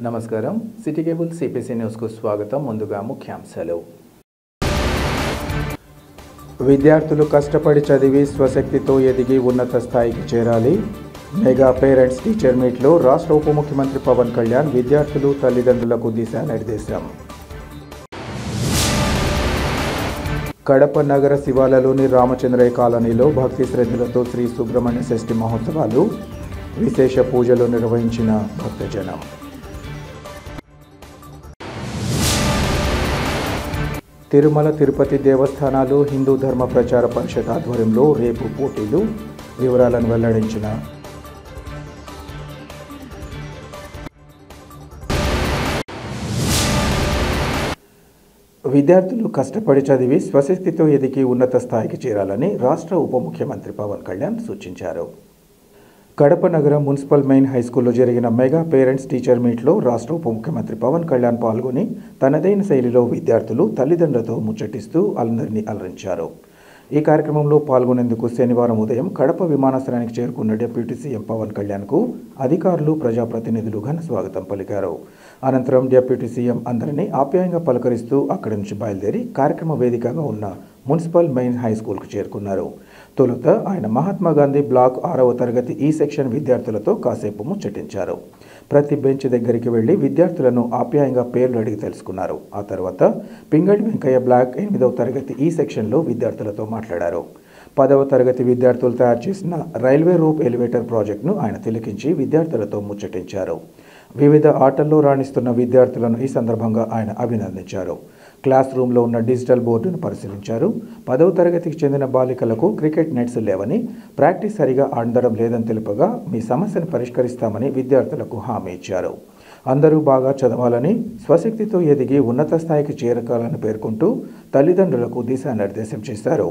నమస్కారం city cable CPC news కు స్వాగతం. ముందుగా ముఖ్యాంశాలు. విద్యార్థులు కష్టపడి చదివి స్వశక్తితో ఎదిగి ఉన్నత స్థాయికి చేరాలి. మెగా పేరెంట్స్ టీచర్ మీట్లో రాష్ట్ర ఉప ముఖ్యమంత్రి పవన్ కళ్యాణ్ విద్యార్థులు తల్లిదండ్రులకు దిశానిర్దేశం. కడప నగర శివాలలోని రామచంద్రయ్య కాలనీలో భక్తి శ్రద్ధలతో శ్రీ సుబ్రహ్మణ్య షష్ఠి మహోత్సవాలు, విశేష పూజలు నిర్వహించిన భక్తజనం. తిరుమల తిరుపతి దేవస్థానాలు హిందూ ధర్మ ప్రచార పరిషత్ ఆధ్వర్యంలో రేపు పోటీలు, వివరాలను వెల్లడించిన విద్యార్థులు కష్టపడి చదివి స్వశక్తితో ఎదిగి ఉన్నత స్థాయికి చేరాలని రాష్ట్ర ఉప ముఖ్యమంత్రి పవన్ కళ్యాణ్ సూచించారు. కడప నగర మున్సిపల్ మెయిన్ హైస్కూల్లో జరిగిన మెగా పేరెంట్స్ టీచర్ మీట్లో రాష్ట్ర ఉప ముఖ్యమంత్రి పవన్ కళ్యాణ్ పాల్గొని తనదైన శైలిలో విద్యార్థులు తల్లిదండ్రులతో ముచ్చటిస్తూ అందరినీ అలరించారు. ఈ కార్యక్రమంలో పాల్గొనేందుకు శనివారం ఉదయం కడప విమానాశ్రయానికి చేరుకున్న డిప్యూటీ సీఎం పవన్ కళ్యాణ్కు అధికారులు, ప్రజాప్రతినిధులు ఘన స్వాగతం పలికారు. అనంతరం డిప్యూటీ సీఎం అందరినీ ఆప్యాయంగా పలకరిస్తూ అక్కడి నుంచి బయలుదేరి కార్యక్రమ వేదికగా ఉన్న మున్సిపల్ మెయిన్ హైస్కూల్కు చేరుకున్నారు. తొలుత ఆయన మహాత్మా గాంధీ బ్లాక్ 6వ తరగతి ఈ సెక్షన్ విద్యార్థులతో కాసేపు ముచ్చటించారు. ప్రతి బెంచ్ దగ్గరికి వెళ్లి విద్యార్థులను ఆప్యాయంగా పేర్లు అడిగి తెలుసుకున్నారు. ఆ తర్వాత పింగళి వెంకయ్య బ్లాక్ 8వ తరగతి ఈ సెక్షన్లో విద్యార్థులతో మాట్లాడారు. 10వ తరగతి విద్యార్థులు తయారు చేసిన రైల్వే రూప్ ఎలివేటర్ ప్రాజెక్టును ఆయన తిలకించి విద్యార్థులతో ముచ్చటించారు. వివిధ ఆటల్లో రాణిస్తున్న విద్యార్థులను ఈ సందర్భంగా ఆయన అభినందించారు. క్లాస్ రూమ్లో ఉన్న డిజిటల్ బోర్డును పరిశీలించారు. 10వ తరగతికి చెందిన బాలికలకు క్రికెట్ నెట్స్ లేవని, ప్రాక్టీస్ సరిగా ఆడడం లేదని తెలుపగా మీ సమస్యను పరిష్కరిస్తామని విద్యార్థులకు హామీ ఇచ్చారు. అందరూ బాగా చదవాలని, స్వశక్తితో ఎదిగి ఉన్నత స్థాయికి చేరకాలని పేర్కొంటూ తల్లిదండ్రులకు దిశానిర్దేశం చేశారు.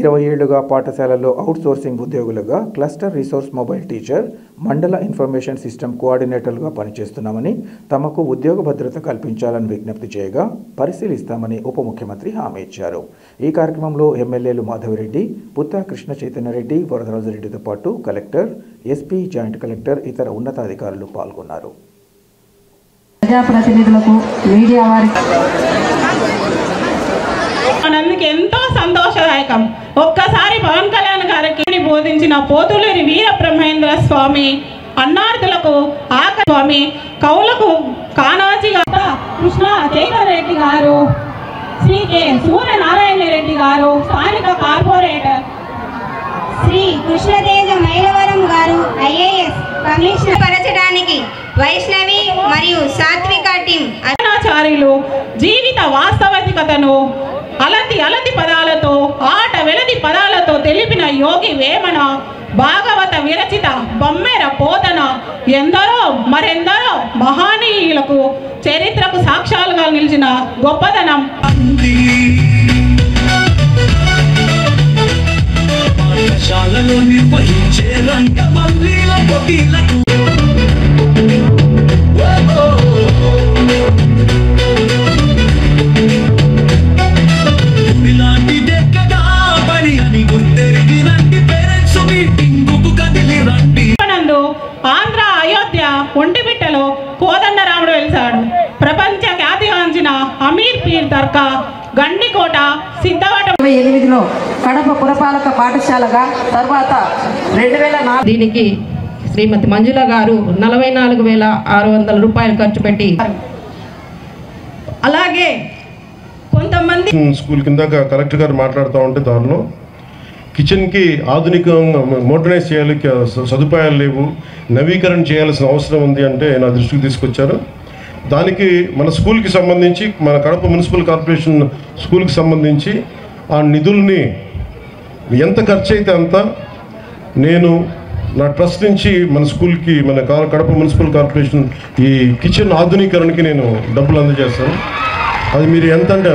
20 ఏళ్లుగా పాఠశాలల్లో అవుట్సోర్సింగ్ ఉద్యోగులుగా క్లస్టర్ రిసోర్స్ మొబైల్ టీచర్, మండల ఇన్ఫర్మేషన్ సిస్టమ్ కోఆర్డినేటర్లుగా పనిచేస్తున్నామని, తమకు ఉద్యోగ భద్రత కల్పించాలని విజ్ఞప్తి చేయగా పరిశీలిస్తామని ఉప ముఖ్యమంత్రి హామీ ఇచ్చారు. ఈ కార్యక్రమంలో ఎమ్మెల్యేలు మాధవిరెడ్డి, పుత్తా కృష్ణ చైతన్యరెడ్డి, వరదరాజరెడ్డితో పాటు కలెక్టర్, ఎస్పీ, జాయింట్ కలెక్టర్, ఇతర ఉన్నతాధికారులు పాల్గొన్నారు. ప్రజాప్రతినిధులకు, మీడియా వారికి మనందుకు ఎంతో సంతోషదాయకం. ఒక్కసారి పవన్ కళ్యాణ్ గారికి బోధించిన పోతులూరి వీర బ్రహ్మేంద్ర స్వామి, అన్నార్థులకు ఆక స్వామి, కౌలకు కానాజీ కృష్ణ చైతన్యరెడ్డి గారు, శ్రీ కె సూర్యనారాయణ రెడ్డి గారు, స్థానిక కార్పొరేటర్ శ్రీ కృష్ణతేజ మైలవరం గారు, ఐఏఎస్ కమిషనర్ పరచడానికి వైష్ణవి మరియు సాత్విక టీం ఆచార్యులు జీవిత వాస్తవికతను అలతి పదాలతో, ఆట వెలది పదాలతో తెలిపిన యోగి వేమన, భాగవత విరచిత బొమ్మెర పోతన, మరెందరో మహానీయులకు చరిత్రకు సాక్ష్యాలుగా నిలిచిన గొప్పదనం ఆంధ్ర అయోధ్య ఒంటిమిట్టలో కోదండరాముడు వెలిశాడు. ప్రపంచ ఖ్యాతిగాంచిన అమీర్ పీర్ దర్గా, గండికోట, సిద్ధవటం 2008లో కడప పురపాలక పాఠశాలగా, తర్వాత 2004 దీనికి శ్రీమతి మంజుల గారు 44,600 రూపాయలు ఖర్చు పెట్టి, అలాగే కొంతమంది స్కూల్ కింద కలెక్టర్ గారు మాట్లాడుతూ ఉంటే దానిలో కిచెన్కి ఆధునికంగా మోడర్నైజ్ చేయాలి, సదుపాయాలు లేవు, నవీకరణ చేయాల్సిన అవసరం ఉంది అంటే నా దృష్టికి తీసుకొచ్చారు. దానికి మన స్కూల్కి సంబంధించి, మన కడప మున్సిపల్ కార్పొరేషన్ స్కూల్కి సంబంధించి ఆ నిధుల్ని ఎంత ఖర్చు అయితే అంత నేను నా ట్రస్ట్ నుంచి మన స్కూల్కి, మన కడప మున్సిపల్ కార్పొరేషన్ ఈ కిచెన్ ఆధునీకరణకి నేను డబ్బులు అందజేస్తాను. అది మీరు ఎంత అంటే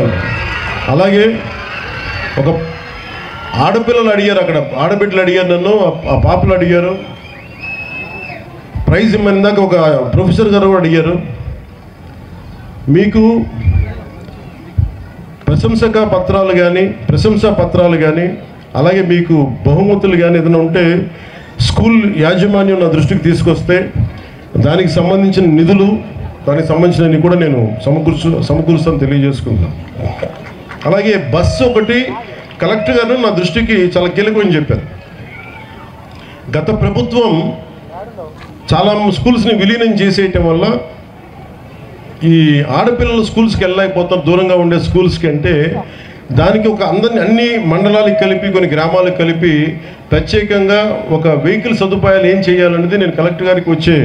అలాగే ఒక ఆడపిల్లలు అడిగారు, అక్కడ ఆడబిడ్డలు అడిగారు, నన్ను ఆ పాపలు అడిగారు, ప్రైజ్ ఇమ్మని దాకా ఒక ప్రొఫెసర్ గారు కూడా అడిగారు. మీకు ప్రశంసా పత్రాలు కానీ అలాగే మీకు బహుమతులు కానీ ఏదైనా ఉంటే స్కూల్ యాజమాన్యం నా దృష్టికి తీసుకొస్తే దానికి సంబంధించిన నిధులు దానికి సంబంధించినవి కూడా నేను సమకూరుస్తాను తెలియజేసుకుంటున్నాను. అలాగే బస్సు ఒకటి కలెక్టర్ గారు నా దృష్టికి చాలా కీలకమని చెప్పారు. గత ప్రభుత్వం చాలా స్కూల్స్ని విలీనం చేసేయటం వల్ల ఈ ఆడపిల్లలు స్కూల్స్కి వెళ్ళలేకపోతారు, దూరంగా ఉండే స్కూల్స్కి. అంటే దానికి ఒక అన్ని మండలాలకు కలిపి కొన్ని గ్రామాలకు కలిపి ప్రత్యేకంగా ఒక వెహికల్ సదుపాయాలు ఏం చేయాలనేది నేను కలెక్టర్ గారికి వచ్చే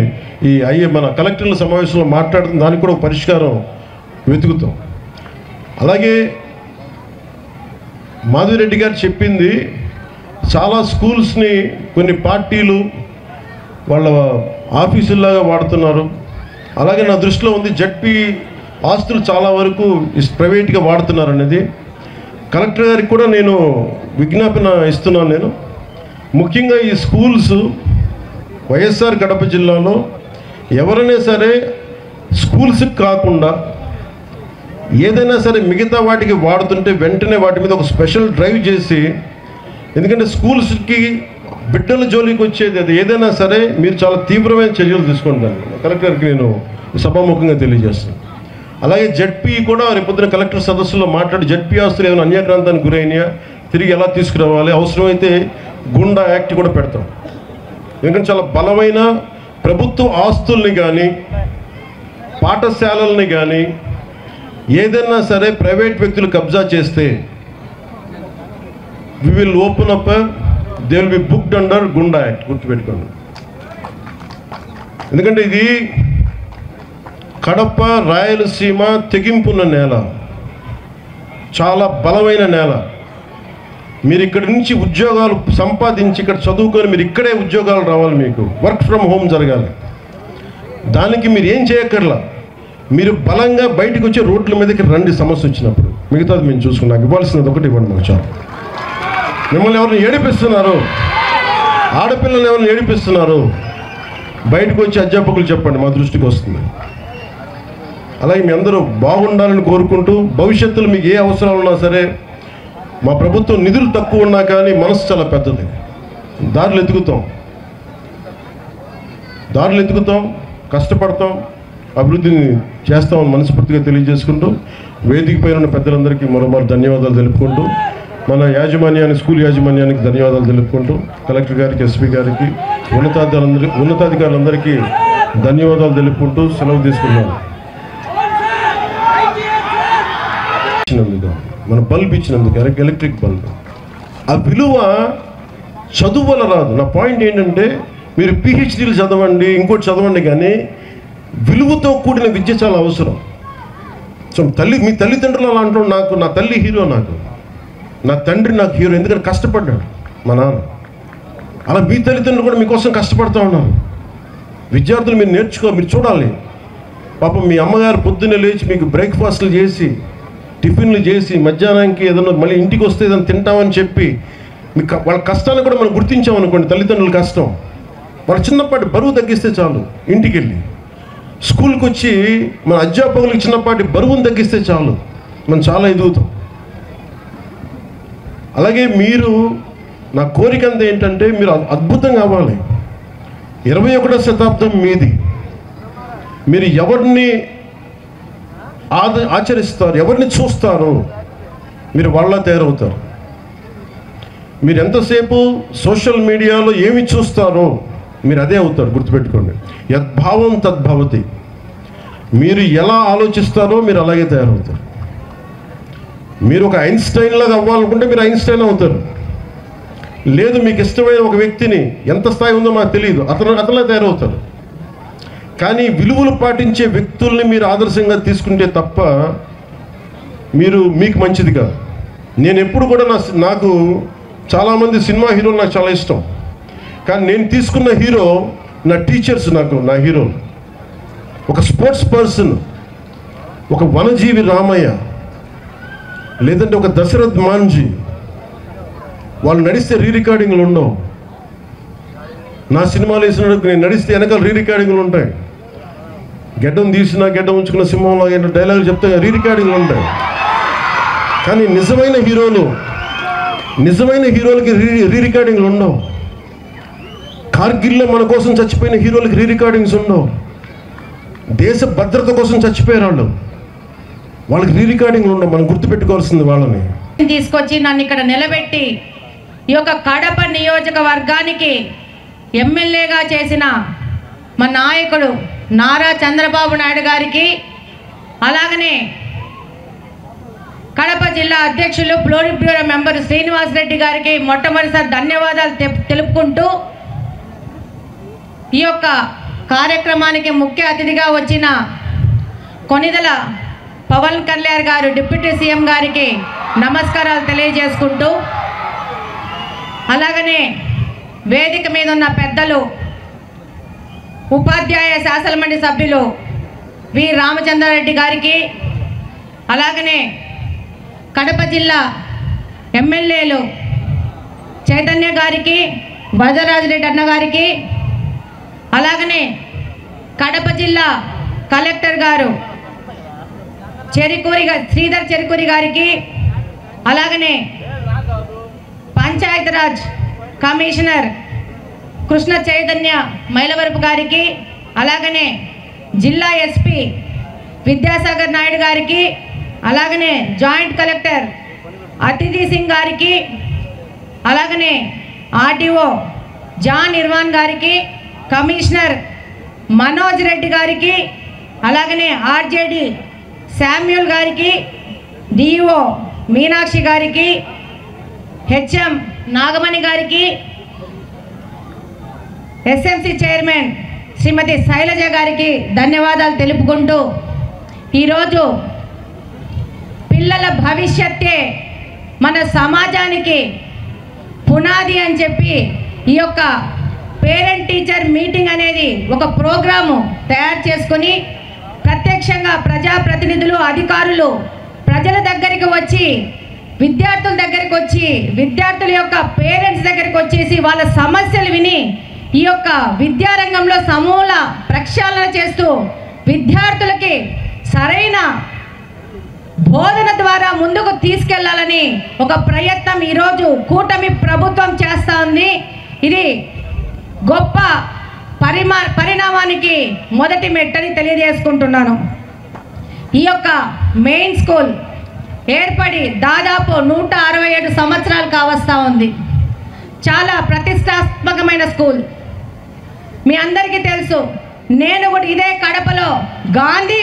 మన కలెక్టర్ల సమావేశంలో మాట్లాడుతున్న దానికి కూడా ఒక పరిష్కారం వెతుకుతాం. అలాగే మాధవిరెడ్డి గారు చెప్పింది, చాలా స్కూల్స్ని కొన్ని పార్టీలు వాళ్ళ ఆఫీసుల్లాగా వాడుతున్నారు. అలాగే నా దృష్టిలో ఉంది జడ్పీ ఆస్తులు చాలా వరకు ప్రైవేట్గా వాడుతున్నారు అనేది. కలెక్టర్ గారికి కూడా నేను విజ్ఞాపన ఇస్తున్నాను. నేను ముఖ్యంగా ఈ స్కూల్స్ వైఎస్ఆర్ కడప జిల్లాలో ఎవరైనా సరే స్కూల్స్కి కాకుండా ఏదైనా సరే మిగతా వాటికి వాడుతుంటే వెంటనే వాటి మీద ఒక స్పెషల్ డ్రైవ్ చేసి, ఎందుకంటే స్కూల్స్కి బిడ్డల జోలికి వచ్చేది అది ఏదైనా సరే మీరు చాలా తీవ్రమైన చర్యలు తీసుకుంటాను. కలెక్టర్కి నేను సభాముఖంగా తెలియజేస్తాను. అలాగే జడ్పీ కూడా రేపొద్దున కలెక్టర్ సదస్సులో మాట్లాడి జడ్పీ ఆస్తులు ఏమైనా అన్యాక్రాంతానికి గురైనాయా తిరిగి ఎలా తీసుకురావాలి, అవసరమైతే గుండా యాక్ట్ కూడా పెడతాం. ఎందుకంటే చాలా బలమైన ప్రభుత్వ ఆస్తుల్ని కానీ పాఠశాలల్ని కానీ ఏదైనా సరే ప్రైవేట్ వ్యక్తులు కబ్జా చేస్తే we will open up, they will be booked under goonda act. గుర్తుపెట్టుకోండి. ఎందుకంటే ఇది కడప రాయలసీమ తెగింపున్న నేల, చాలా బలమైన నేల. మీరు ఇక్కడి నుంచి ఉద్యోగాలు సంపాదించి ఇక్కడ చదువుకొని మీరు ఇక్కడే ఉద్యోగాలు రావాలి, మీకు వర్క్ ఫ్రమ్ హోమ్ జరగాలి. దానికి మీరు ఏం చేయక్కర్లా, మీరు బలంగా బయటకు వచ్చి రోడ్ల మీదకి రండి సమస్య వచ్చినప్పుడు. మిగతాది మేము చూసుకున్నాం. నాకు ఇవ్వాల్సినది ఒకటి ఇవ్వండి మాకు చాలు. మిమ్మల్ని ఎవరిని ఏడిపిస్తున్నారు, ఆడపిల్లలు ఎవరిని ఏడిపిస్తున్నారు, బయటకు వచ్చి అధ్యాపకులు చెప్పండి, మా దృష్టికి వస్తుంది. అలాగే మీ అందరూ బాగుండాలని కోరుకుంటూ, భవిష్యత్తులో మీకు ఏ అవసరాలు ఉన్నా సరే, మా ప్రభుత్వం నిధులు తక్కువ ఉన్నా కానీ మనసు చాలా పెద్దది. దారులు ఎత్తుకుతాం, కష్టపడతాం, అభివృద్ధిని చేస్తామని మనస్ఫూర్తిగా తెలియజేసుకుంటూ, వేదిక పైన ఉన్న పెద్దలందరికీ మరోమారు ధన్యవాదాలు తెలుపుకుంటూ, మన స్కూల్ యాజమాన్యానికి ధన్యవాదాలు తెలుపుకుంటూ, కలెక్టర్ గారికి, ఎస్పీ గారికి, ఉన్నతాధికారులందరికీ ధన్యవాదాలు తెలుపుకుంటూ సెలవు తీసుకున్నాను. మన బల్బ్ ఇచ్చినందుకు, ఎలక్ట్రిక్ బల్బ్, ఆ విలువ చదువు వల్ల రాదు. నా పాయింట్ ఏంటంటే, మీరు పిహెచ్డీలు చదవండి, ఇంకోటి చదవండి, కానీ విలువతో కూడిన విద్య చాలా అవసరం. సో మీ తల్లిదండ్రులు అలా అంటారు. నా తల్లి హీరో, నా తండ్రి నాకు హీరో, ఎందుకంటే కష్టపడ్డాడు మా నాన్న. అలా మీ తల్లిదండ్రులు కూడా మీకోసం కష్టపడుతూ ఉన్నారు. విద్యార్థులు మీరు మీరు చూడాలి. పాపం మీ అమ్మగారు పొద్దున్నే లేచి మీకు బ్రేక్ఫాస్ట్లు చేసి, టిఫిన్లు చేసి, మధ్యాహ్నానికి ఏదైనా మళ్ళీ ఇంటికి వస్తే ఏదైనా తింటామని చెప్పి, మీకు వాళ్ళ కష్టాన్ని కూడా మనం గుర్తించామనుకోండి. తల్లిదండ్రుల కష్టం, వాళ్ళ చిన్నపాటి బరువు తగ్గిస్తే చాలు. ఇంటికి వెళ్ళి స్కూల్కి వచ్చి మన అధ్యాపకులకు చిన్నపాటి బరువును తగ్గిస్తే చాలు, మనం చాలా ఎదుగుతాం. అలాగే మీరు, నా కోరిక అంతా ఏంటంటే, మీరు అద్భుతంగా అవ్వాలి. 21వ శతాబ్దం మీది. మీరు ఎవరిని ఆచరిస్తారు, ఎవరిని చూస్తారో మీరు వాళ్ళ తయారవుతారు. మీరు ఎంతసేపు సోషల్ మీడియాలో ఏమి చూస్తారో మీరు అదే అవుతారు. గుర్తుపెట్టుకోండి, యద్భావం తద్భవతి. మీరు ఎలా ఆలోచిస్తారో మీరు అలాగే తయారవుతారు. మీరు ఒక ఐన్స్టైన్ లాగా అవ్వాలనుకుంటే మీరు ఐన్స్టైన్ అవుతారు. లేదు, మీకు ఇష్టమైన ఒక వ్యక్తిని, ఎంత స్థాయి ఉందో మాకు తెలియదు, అతనే తయారవుతారు. కానీ విలువలు పాటించే వ్యక్తుల్ని మీరు ఆదర్శంగా తీసుకుంటే తప్ప మీకు మంచిది కాదు. నేను ఎప్పుడు కూడా నాకు చాలామంది సినిమా హీరోలు నాకు చాలా ఇష్టం. కానీ నేను తీసుకున్న హీరో నా టీచర్స్, నా హీరో ఒక స్పోర్ట్స్ పర్సన్, ఒక వనజీవి రామయ్య, లేదంటే ఒక దశరథ్ మాంజీ. వాళ్ళు నడిస్తే రికార్డింగ్లు ఉండవు. నా సినిమాలు వేసినప్పుడు నేను నడిస్తే వెనకాల రికార్డింగ్లు ఉంటాయి. గెడ్డం తీసినా, గెడ్డం ఉంచుకున్న సింహంలో డైలాగులు చెప్తే రికార్డింగ్లు ఉంటాయి. కానీ నిజమైన హీరోలకి రికార్డింగ్లు ఉండవు. కార్గిల్లో మన కోసం చచ్చిపోయిన హీరోలకి రికార్డింగ్స్ ఉండవు. దేశ భద్రత కోసం చచ్చిపోయారు వాళ్ళకి రీ రికార్డింగ్లు ఉండవు. మనం గుర్తుపెట్టుకోవాల్సింది వాళ్ళని. తీసుకొచ్చి నన్ను ఇక్కడ నిలబెట్టి ఈ యొక్క కడప నియోజకవర్గానికి ఎమ్మెల్యేగా చేసిన మా నాయకుడు నారా చంద్రబాబు నాయుడు గారికి, అలాగనే కడప జిల్లా అధ్యక్షులు ఫ్లోరిట్ బ్యూరో మెంబర్ శ్రీనివాసరెడ్డి గారికి మొట్టమొదటిసారి ధన్యవాదాలు తెలుపుకుంటూ, ఈ యొక్క కార్యక్రమానికి ముఖ్య అతిథిగా వచ్చిన కొనిదెల పవన్ కళ్యాణ్ గారు డిప్యూటీ సీఎం గారికి నమస్కారాలు తెలియజేసుకుంటూ, అలాగనే వేదిక మీద ఉన్న పెద్దలు ఉపాధ్యాయ శాసనమండలి సభ్యులు వి రామచంద్రారెడ్డి గారికి, అలాగనే కడప జిల్లా ఎమ్మెల్యేలు చైతన్య గారికి, వరదరాజరెడ్డి అన్న గారికి, అలాగనే కడప జిల్లా కలెక్టర్ గారు శ్రీధర్ చెరుకూరి గారికి, అలాగనే పంచాయతీరాజ్ కమిషనర్ కృష్ణ చైతన్య మైలవరపు గారికి, అలాగనే జిల్లా ఎస్పీ విద్యాసాగర్ నాయుడు గారికి, అలాగనే జాయింట్ కలెక్టర్ అతిథి సింగ్ గారికి, అలాగనే ఆర్డీఓ జాన్ ఇర్వాన్ గారికి, కమిషనర్ మనోజ్ రెడ్డి గారికి, అలాగనే ఆర్జేడి శామ్యూల్ గారికి, డిఓ మీనాక్షి గారికి, హెచ్ఎం నాగమణి గారికి, ఎస్ఎంసి చైర్మన్ శ్రీమతి శైలజ గారికి ధన్యవాదాలు తెలుపుకుంటూ, ఈరోజు పిల్లల భవిష్యత్తే మన సమాజానికి పునాది అని చెప్పి ఈ యొక్క పేరెంట్ టీచర్ మీటింగ్ అనేది ఒక ప్రోగ్రాము తయారు చేసుకొని ప్రత్యక్షంగా ప్రజాప్రతినిధులు, అధికారులు ప్రజల దగ్గరికి వచ్చి, విద్యార్థుల దగ్గరికి వచ్చి, విద్యార్థుల యొక్క పేరెంట్స్ దగ్గరికి వచ్చేసి వాళ్ళ సమస్యలు విని ఈ యొక్క విద్యారంగంలో సమూల ప్రక్షాళన చేస్తూ విద్యార్థులకి సరైన బోధన ద్వారా ముందుకు తీసుకెళ్లాలని ఒక ప్రయత్నం ఈరోజు కూటమి ప్రభుత్వం చేస్తూ ఉంది. ఇది గొప్ప పరిణామానికి మొదటి మెట్టని తెలియజేసుకుంటున్నాను. ఈ యొక్క మెయిన్ స్కూల్ ఏర్పడి దాదాపు 167 సంవత్సరాలు కావస్తా ఉంది. చాలా ప్రతిష్టాత్మకమైన స్కూల్. మీ అందరికీ తెలుసు, నేను కూడా ఇదే కడపలో గాంధీ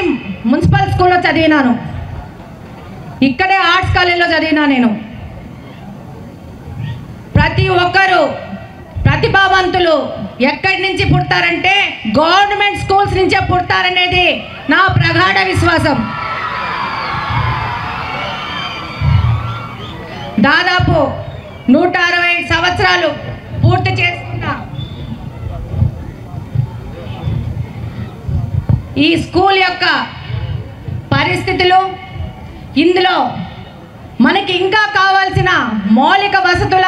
మున్సిపల్ స్కూల్లో చదివినాను. ఇక్కడే ఆర్ట్స్ కాలేజీలో చదివినా నేను. ప్రతి ఒక్కరూ ప్రతిభావంతులు ఎక్కడి నుంచి పుడతారంటే గవర్నమెంట్ స్కూల్స్ నుంచే పుడతారనేది నా ప్రగాఢ విశ్వాసం. దాదాపు 160 సంవత్సరాలు పూర్తి చేసుకున్న ఈ స్కూల్ యొక్క పరిస్థితులు, ఇందులో మనకి ఇంకా కావాల్సిన మౌలిక వసతుల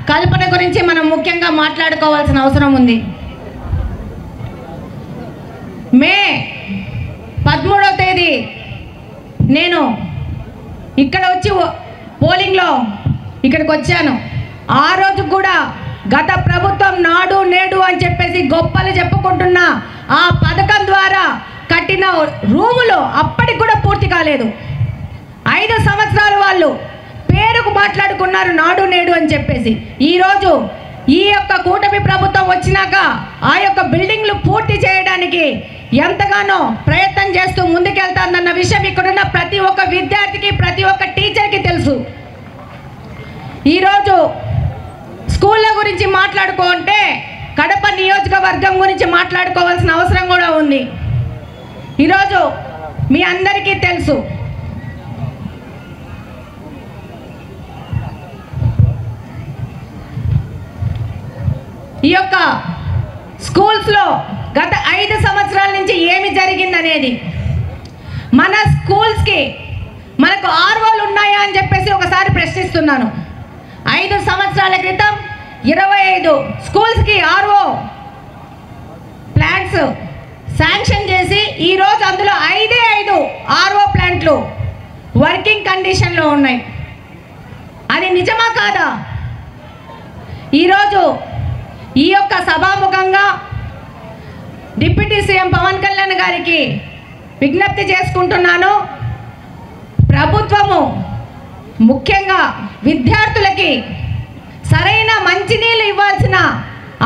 కల్పన గురించి మనం ముఖ్యంగా మాట్లాడుకోవాల్సిన అవసరం ఉంది. మే 13వ తేదీ నేను ఇక్కడ వచ్చి పోలింగ్లో ఇక్కడికి వచ్చాను. ఆ రోజు కూడా గత ప్రభుత్వం నాడు నేడు అని చెప్పేసి గొప్పలు చెప్పుకుంటున్న ఆ పథకం ద్వారా కట్టిన రూములు అప్పటికి కూడా పూర్తి కాలేదు. 5 సంవత్సరాలు వాళ్ళు పేరుకు మాట్లాడుకున్నారు నాడు నేడు అని చెప్పేసి. ఈరోజు ఈ యొక్క కూటమి ప్రభుత్వం వచ్చినాక ఆ యొక్క బిల్డింగ్లు పూర్తి చేయడానికి ఎంతగానో ప్రయత్నం చేస్తూ ముందుకెళ్తానన్న విషయం ఇక్కడున్న ప్రతి ఒక్క విద్యార్థికి, ప్రతి ఒక్క టీచర్కి తెలుసు. ఈరోజు స్కూళ్ళ గురించి మాట్లాడుకుంటే కడప నియోజకవర్గం గురించి మాట్లాడుకోవాల్సిన అవసరం కూడా ఉంది. ఈరోజు మీ అందరికీ తెలుసు, ఈ యొక్క స్కూల్స్లో గత 5 సంవత్సరాల నుంచి ఏమి జరిగిందనేది. మన స్కూల్స్కి మనకు ఆర్ఓలు ఉన్నాయా అని చెప్పేసి ఒకసారి ప్రశ్నిస్తున్నాను. 5 సంవత్సరాల క్రితం 25 స్కూల్స్కి ఆర్ఓ ప్లాంట్స్ శాంక్షన్ చేసి ఈరోజు అందులో 5 ఆర్ఓ ప్లాంట్లు వర్కింగ్ కండిషన్లో ఉన్నాయి. అది నిజమా కాదా? ఈరోజు ఈ యొక్క సభాముఖంగా deputy deputy CM Pawan Kalyan గారికి విజ్ఞప్తి చేసుకుంటున్నాను. ప్రభుత్వము ముఖ్యంగా విద్యార్థులకి సరైన మంచినీళ్ళు ఇవ్వాల్సిన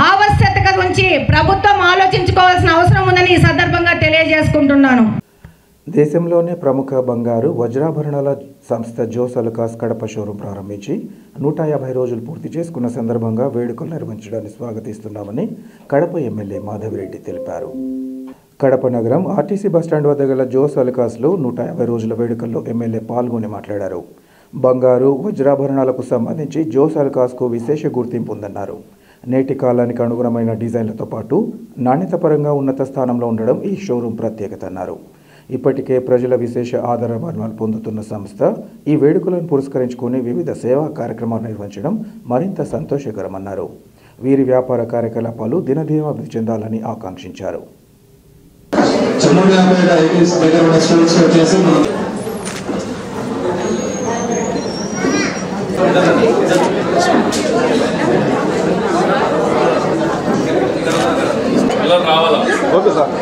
ఆవశ్యకత గురించి ప్రభుత్వం ఆలోచించుకోవాల్సిన అవసరం ఉందని ఈ సందర్భంగా తెలియజేసుకుంటున్నాను. దేశంలోనే ప్రముఖ బంగారు వజ్రాభరణాల సంస్థ జోస్ అలుకాస్ కడప షోరూం ప్రారంభించి 150 రోజులు పూర్తి చేసుకున్న సందర్భంగా వేడుకలు నిర్వహించడాన్ని స్వాగతిస్తున్నామని కడప ఎమ్మెల్యే మాధవిరెడ్డి తెలిపారు. కడప నగరం ఆర్టీసీ బస్టాండ్ వద్ద గల జోస్ అలుకాస్లో 150 రోజుల వేడుకల్లో ఎమ్మెల్యే పాల్గొని మాట్లాడారు. బంగారు వజ్రాభరణాలకు సంబంధించి జోస్ అలుకాస్కు విశేష గుర్తింపు ఉందన్నారు. నేటి కాలానికి అనుగుణమైన డిజైన్లతో పాటు నాణ్యతపరంగా ఉన్నత స్థానంలో ఉండడం ఈ షోరూం ప్రత్యేకత అన్నారు. ఇప్పటికే ప్రజల విశేష ఆదరాభిమానాలు పొందుతున్న సంస్థ ఈ వేడుకలను పురస్కరించుకుని వివిధ సేవా కార్యక్రమాలు నిర్వహించడం మరింత సంతోషకరమన్నారు. వీరి వ్యాపార కార్యకలాపాలు దినదినాభివృద్ధి చెందాలని ఆకాంక్షించారు. Okay sir.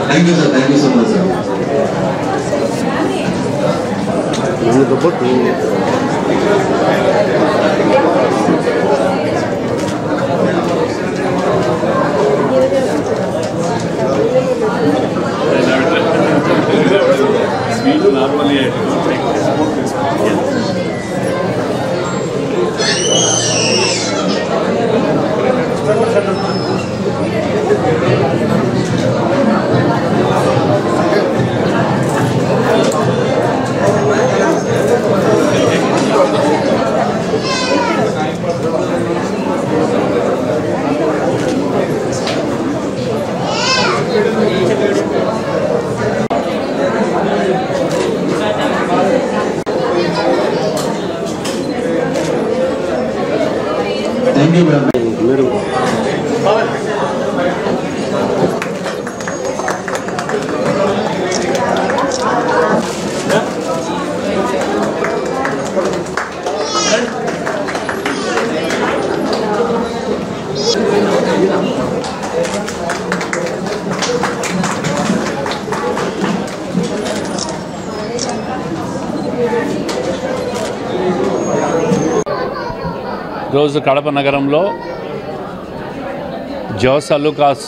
Thank you, sir. Thank you so much, sir. Thank you, ma'am. రోజు కడప నగరంలో జోస్ అలుకాస్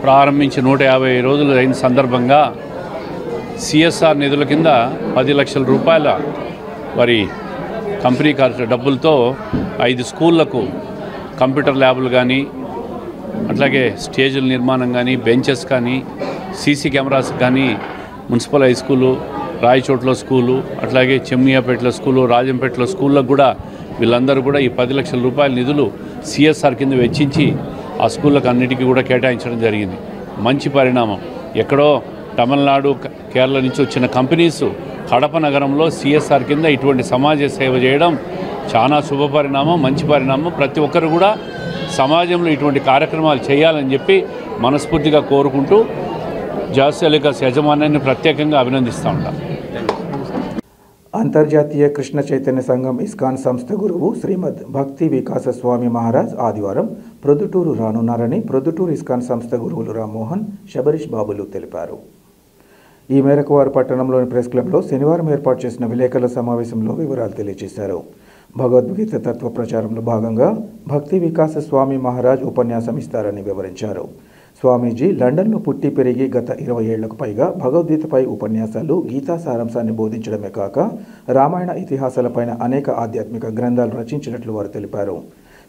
ప్రారంభించి 150 రోజులు అయిన సందర్భంగా సిఎస్ఆర్ నిధుల కింద 10 లక్షల రూపాయల వారి కంపెనీ డబ్బులతో 5 స్కూళ్లకు కంప్యూటర్ ల్యాబులు కానీ, అట్లాగే స్టేజుల నిర్మాణం కానీ, బెంచెస్ కానీ, సీసీ కెమెరాస్ కానీ, మున్సిపల్ హై స్కూలు, రాయచోట్ల స్కూలు, అట్లాగే చెమ్మియాపేటలో స్కూలు, రాజంపేటలో స్కూళ్ళకు కూడా వీళ్ళందరూ కూడా ఈ 10 లక్షల రూపాయల నిధులు సిఎస్ఆర్ కింద వెచ్చించి ఆ స్కూళ్ళకు అన్నిటికీ కూడా కేటాయించడం జరిగింది. మంచి పరిణామం. ఎక్కడో తమిళనాడు, కేరళ నుంచి వచ్చిన కంపెనీస్ కడప నగరంలో సిఎస్ఆర్ కింద ఇటువంటి సమాజ సేవ చేయడం చాలా శుభపరిణామం, మంచి పరిణామం. ప్రతి ఒక్కరు కూడా సమాజంలో ఇటువంటి కార్యక్రమాలు చేయాలని చెప్పి మనస్ఫూర్తిగా కోరుకుంటూ జోస్ అలుకాస్ యజమాన్యాన్ని ప్రత్యేకంగా అభినందిస్తూ ఉంటాం. అంతర్జాతీయ కృష్ణ చైతన్య సంఘం ఇస్కాన్ సంస్థ గురువు శ్రీమద్ భక్తి వికాస స్వామి మహారాజ్ ఆదివారం ప్రొద్దుటూరు రానున్నారని ప్రొద్దుటూరు ఇస్కాన్ సంస్థ గురువులు రామ్మోహన్, శబరీష్ బాబులు తెలిపారు. ఈ మేరకు వారు పట్టణంలోని ప్రెస్ క్లబ్లో శనివారం ఏర్పాటు చేసిన విలేకరుల సమావేశంలో వివరాలు తెలియజేశారు. భగవద్గీత తత్వ ప్రచారంలో భాగంగా భక్తి వికాస స్వామి మహారాజ్ ఉపన్యాసం ఇస్తారని వివరించారు. స్వామీజీ లండన్లో పుట్టి పెరిగి గత 20 ఏళ్లకు పైగా భగవద్గీతపై ఉపన్యాసాలు, గీతా సారాంశాన్ని బోధించడమే కాక రామాయణ ఇతిహాసాలపైన అనేక ఆధ్యాత్మిక గ్రంథాలు రచించినట్లు వారు తెలిపారు.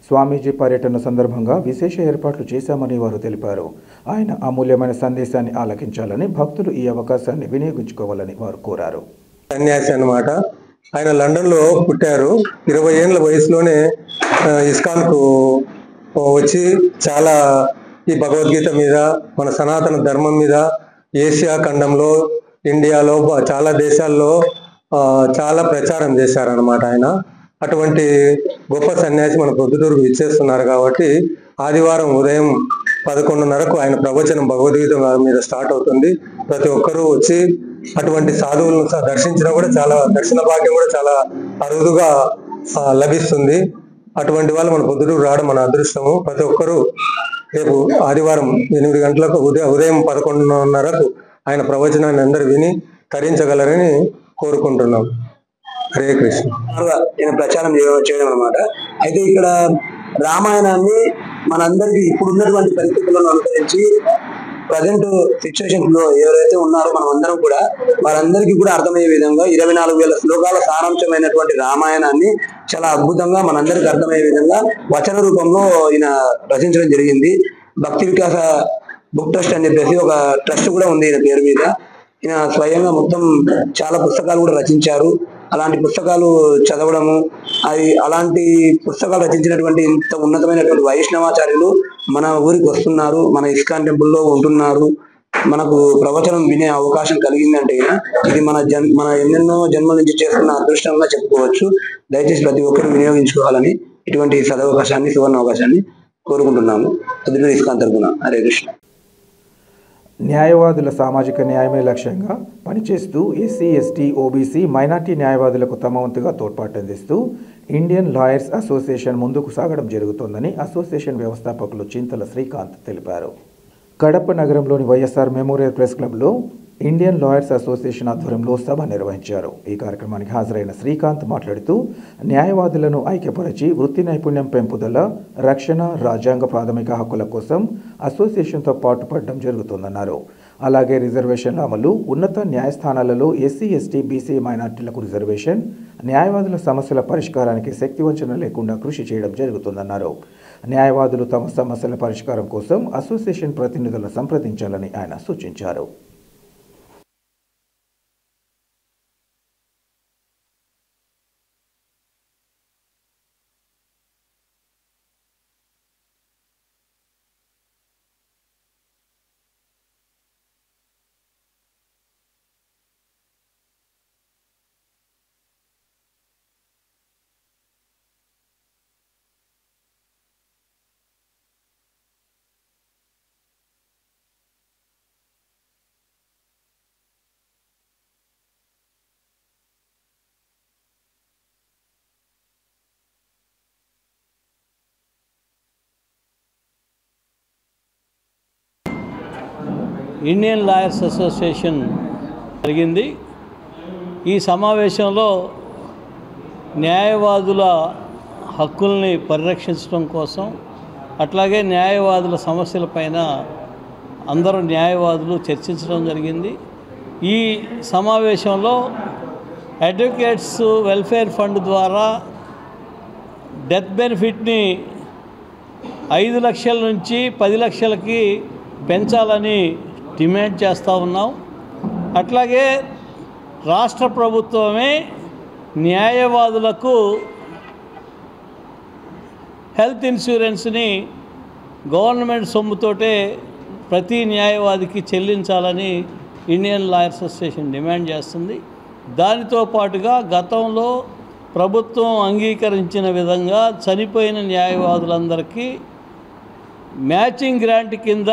స్వామీజీ పర్యటన సందర్భంగా విశేష ఏర్పాట్లు చేశామని వారు తెలిపారు. ఆయన అమూల్యమైన సందేశాన్ని ఆలకించాలని, భక్తులు ఈ అవకాశాన్ని వినియోగించుకోవాలని వారు కోరారు. సన్యాసి అన్నమాట. ఆయన లండన్లో పుట్టారు. 20 ఏళ్ళ వయసులోనే ఇస్కాన్కు వచ్చి చాలా ఈ భగవద్గీత మీద, మన సనాతన ధర్మం మీద ఏషియా ఖండంలో, ఇండియాలో, చాలా దేశాల్లో చాలా ప్రచారం చేశారనమాట ఆయన. అటువంటి గొప్ప సన్యాసి మన ప్రొద్దుటూరుకు ఇచ్చేస్తున్నారు కాబట్టి ఆదివారం ఉదయం 11:30కు ఆయన ప్రవచనం భగవద్గీత మీద స్టార్ట్ అవుతుంది. ప్రతి ఒక్కరూ వచ్చి అటువంటి సాధువులను దర్శించడం కూడా చాలా, దర్శన భాగ్యం కూడా చాలా అరుదుగా లభిస్తుంది. అటువంటి వాళ్ళు మన పొద్దుటూరు రావడం మన అదృష్టము. ప్రతి ఒక్కరూ రేపు ఆదివారం 8 గంటలకు ఉదయం 11:30కు ఆయన ప్రవచనాన్ని అందరూ విని తరించగలరని కోరుకుంటున్నాం. హరే కృష్ణ. నేను ప్రచారం చేయడం అనమాట. అయితే ఇక్కడ రామాయణాన్ని మనందరికీ ఇప్పుడున్నటువంటి పరిస్థితులను అనుసరించి ప్రజెంట్ సిచ్యువేషన్స్ లో ఎవరైతే ఉన్నారో మనం అందరం కూడా వారందరికీ కూడా అర్థమయ్యే విధంగా 24,000 శ్లోకాల సారాంశమైనటువంటి రామాయణాన్ని చాలా అద్భుతంగా మనందరికి అర్థమయ్యే విధంగా వచన రూపంలో ఈయన రచించడం జరిగింది. భక్తి వికాస బుక్ ట్రస్ట్ అని చెప్పేసి ఒక ట్రస్ట్ కూడా ఉంది ఈయన పేరు మీద. ఈయన స్వయంగా మొత్తం చాలా పుస్తకాలు కూడా రచించారు. అలాంటి పుస్తకాలు చదవడము, అలాంటి పుస్తకాలు రచించినటువంటి ఇంత ఉన్నతమైనటువంటి వైష్ణవాచార్యులు మన ఊరికి వస్తున్నారు, మన ఇస్కాన్ టెంపుల్లో ఉంటున్నారు, మనకు ప్రవచనం వినే అవకాశం కలిగిందంటే ఇది మన ఎన్నెన్నో జన్మల నుంచి చేస్తున్న అదృష్టంగా చెప్పుకోవచ్చు. దయచేసి ప్రతి ఒక్కరు వినియోగించుకోవాలని ఇటువంటి సదవకాశాన్ని, సువర్ణ అవకాశాన్ని కోరుకుంటున్నాము. పొద్దుటూరు ఇస్కాన్ తరపున. హరే కృష్ణ. న్యాయవాదుల సామాజిక న్యాయమే లక్ష్యంగా పనిచేస్తూ ఎస్సీ, ఎస్టీ, ఓబీసీ, మైనార్టీ న్యాయవాదులకు తమ వంతుగా తోడ్పాటు అందిస్తూ ఇండియన్ లాయర్స్ అసోసియేషన్ ముందుకు సాగడం జరుగుతోందని అసోసియేషన్ వ్యవస్థాపకులు చింతల శ్రీకాంత్ తెలిపారు. కడప నగరంలోని వైఎస్ఆర్ మెమోరియల్ ప్రెస్ క్లబ్లో ఇండియన్ లాయర్స్ అసోసియేషన్ ఆధ్వర్యంలో సభ నిర్వహించారు. ఈ కార్యక్రమానికి హాజరైన శ్రీకాంత్ మాట్లాడుతూ న్యాయవాదులను ఐక్యపరిచి వృత్తి నైపుణ్యం పెంపుదల, రక్షణ, రాజ్యాంగ ప్రాథమిక హక్కుల కోసం అసోసియేషన్తో పాటుపడడం జరుగుతుందన్నారు. అలాగే రిజర్వేషన్ల అమలు, ఉన్నత న్యాయస్థానాలలో ఎస్సీ, ఎస్టీ, బీసీ, మైనార్టీలకు రిజర్వేషన్, న్యాయవాదుల సమస్యల పరిష్కారానికి శక్తివంచన లేకుండా కృషి చేయడం జరుగుతుందన్నారు. న్యాయవాదులు తమ సమస్యల పరిష్కారం కోసం అసోసియేషన్ ప్రతినిధులను సంప్రదించాలని ఆయన సూచించారు. ఇండియన్ లాయర్స్ అసోసియేషన్ జరిగింది. ఈ సమావేశంలో న్యాయవాదుల హక్కుల్ని పరిరక్షించడం కోసం, అట్లాగే న్యాయవాదుల సమస్యలపైన అందరూ న్యాయవాదులు చర్చించడం జరిగింది. ఈ సమావేశంలో అడ్వకేట్స్ వెల్ఫేర్ ఫండ్ ద్వారా డెత్ బెనిఫిట్ని 5 లక్షల నుంచి 10 లక్షలకి పెంచాలని డిమాండ్ చేస్తూ ఉన్నాం. అట్లాగే రాష్ట్ర ప్రభుత్వమే న్యాయవాదులకు హెల్త్ ఇన్సూరెన్స్ని గవర్నమెంట్ సొమ్ముతోటే ప్రతి న్యాయవాదికి చెల్లించాలని ఇండియన్ లాయర్స్ అసోసియేషన్ డిమాండ్ చేస్తుంది. దానితో పాటుగా గతంలో ప్రభుత్వం అంగీకరించిన విధంగా చనిపోయిన న్యాయవాదులందరికీ మ్యాచింగ్ గ్రాంట్ కింద